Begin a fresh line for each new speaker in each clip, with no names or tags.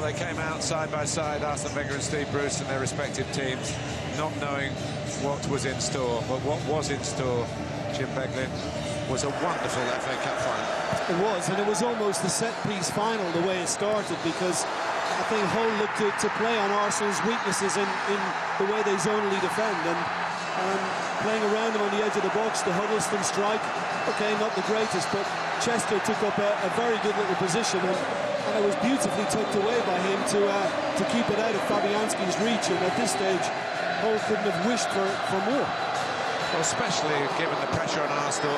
they came out side by side, Arsene Wenger and Steve Bruce, and their respective teams, not knowing what was in store. But what was in store, Jim Beglin, was a wonderful FA Cup final.
It was, and it was almost a set-piece final the way it started, because I think Hull looked to play on Arsenal's weaknesses in the way they zonally defend, and playing around them on the edge of the box, the Huddleston strike, okay, not the greatest, but Chester took up a very good little position, and it was beautifully tucked away by him to keep it out of Fabianski's reach, and at this stage, Hull couldn't have wished for more.
Well, especially given the pressure on Arsenal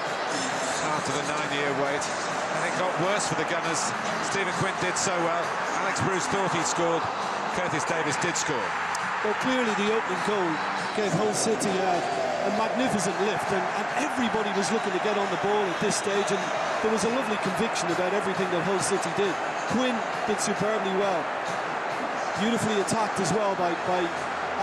after the 9-year wait. And it got worse for the Gunners. Stephen Quinn did so well. Alex Bruce thought he'd scored. Curtis Davies did score.
Well, clearly the opening goal gave Hull City a magnificent lift, and everybody was looking to get on the ball at this stage, and there was a lovely conviction about everything that Hull City did. Quinn did superbly well. Beautifully attacked as well by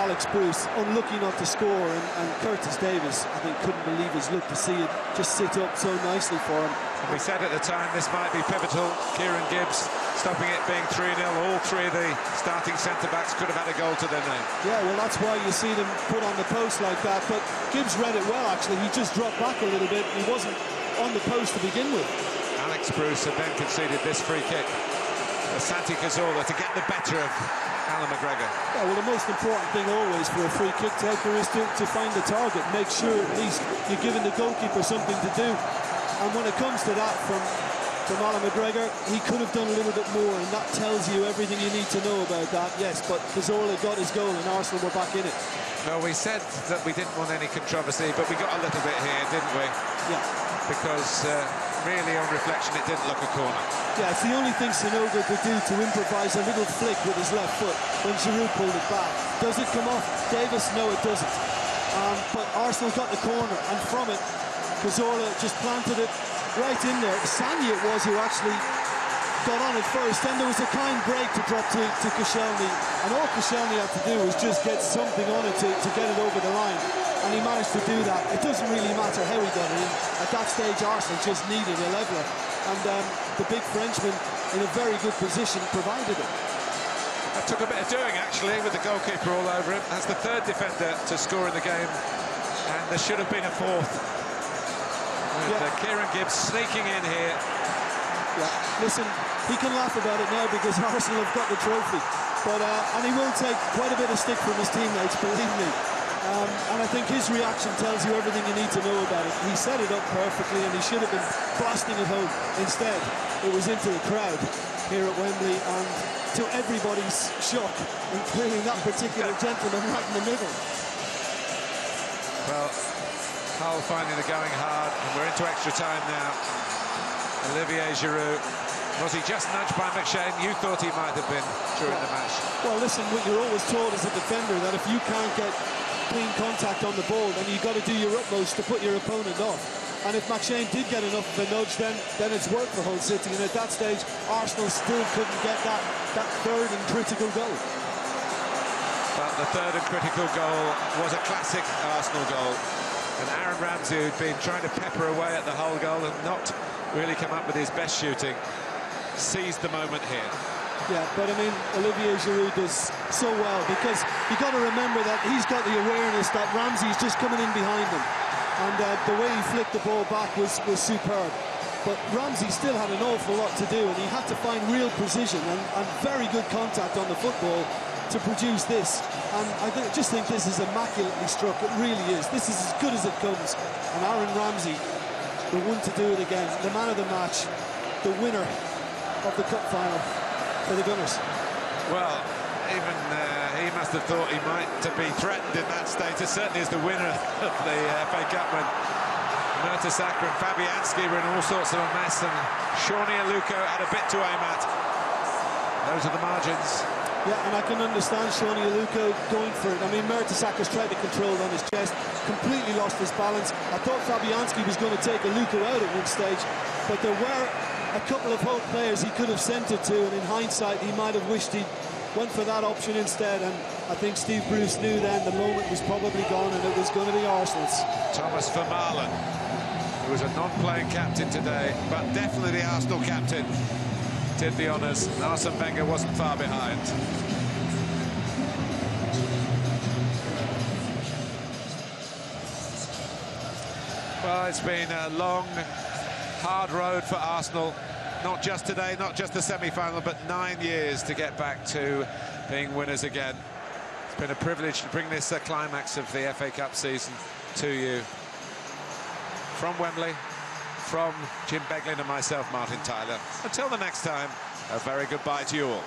Alex Bruce, unlucky not to score, and Curtis Davies, I think, couldn't believe his luck to see it just sit up so nicely for him.
We said at the time this might be pivotal. Kieran Gibbs stopping it being 3-0. All three of the starting centre-backs could have had a goal to their name.
Yeah, well, that's why you see them put on the post like that, but Gibbs read it well, actually. He just dropped back a little bit. He wasn't on the post to begin with.
Alex Bruce had then conceded this free kick for Santi Cazorla to get the better of Alan McGregor. Yeah,
well, the most important thing always for a free kick taker is to find the target, make sure at least you're giving the goalkeeper something to do. And when it comes to that from Alan McGregor, he could have done a little bit more, and that tells you everything you need to know about that, yes, but Cazorla got his goal and Arsenal were back in it.
Well, we said that we didn't want any controversy, but we got a little bit here, didn't we?
Yeah.
Because really, on reflection, it didn't look a corner.
Yeah, it's the only thing Sanogo could do, to improvise a little flick with his left foot when Giroud pulled it back. Does it come off Davis? No, it doesn't. But Arsenal got the corner, and from it, Cazorla just planted it right in there. Sanyi it was who actually got on it first. Then there was a kind break to drop to Koscielny, and all Koscielny had to do was just get something on it to get it over the line, and he managed to do that. It doesn't really matter how he got it in. At that stage, Arsenal just needed a leveller, and the big Frenchman in a very good position provided it.
That took a bit of doing, actually, with the goalkeeper all over him. That's the third defender to score in the game, and there should have been a fourth. With Kieran Gibbs sneaking in here.
Yeah, listen, he can laugh about it now because Arsenal have got the trophy, but and he will take quite a bit of stick from his teammates, believe me. And I think his reaction tells you everything you need to know about it. He set it up perfectly, and he should have been blasting it home. Instead, it was into the crowd here at Wembley, and to everybody's shock, including that particular gentleman right in the middle.
Well, Hull finding the going hard, and we're into extra time now. Olivier Giroud, was he just nudged by McShane? You thought he might have been during the match. Well,
listen, what you're always told as a defender, that if you can't get clean contact on the ball, then you've got to do your utmost to put your opponent off. And if McShane did get enough of a nudge, then it's worked for Hull City. And at that stage, Arsenal still couldn't get that third and critical goal.
But the third and critical goal was a classic Arsenal goal. And Aaron Ramsey, who'd been trying to pepper away at the Hull goal and not really come up with his best shooting, seized the moment here.
Yeah, but I mean, Olivier Giroud does so well, because you've got to remember that he's got the awareness that Ramsey's just coming in behind him. And the way he flicked the ball back was superb. But Ramsey still had an awful lot to do, and he had to find real precision and very good contact on the football to produce this. And I just think this is immaculately struck. It really is. This is as good as it comes. And Aaron Ramsey, the one to do it again, the man of the match, the winner of the cup final for the Gunners.
Well, even he must have thought he might be threatened in that status, certainly as the winner of the FA Cup, when Mertesacker and Fabianski were in all sorts of a mess, and Shawnee Aluko had a bit to aim at. Those are the margins.
Yeah, and I can understand Shawnee Aluko going for it. I mean, Mertesacker's tried to control it on his chest, completely lost his balance. I thought Fabianski was going to take Aluko out at one stage, but there were a couple of Hull players he could have sent it to, and in hindsight, he might have wished he went for that option instead. And I think Steve Bruce knew then the moment was probably gone, and it was going to be Arsenal's.
Thomas Vermaelen, who was a non-playing captain today, but definitely the Arsenal captain. did the honours, and Arsene Wenger wasn't far behind. Well, it's been a long, hard road for Arsenal. Not just today, not just the semi-final, but 9 years to get back to being winners again. It's been a privilege to bring this climax of the FA Cup season to you. From Wembley, from Jim Beglin and myself, Martin Tyler. Until the next time, a very goodbye to you all.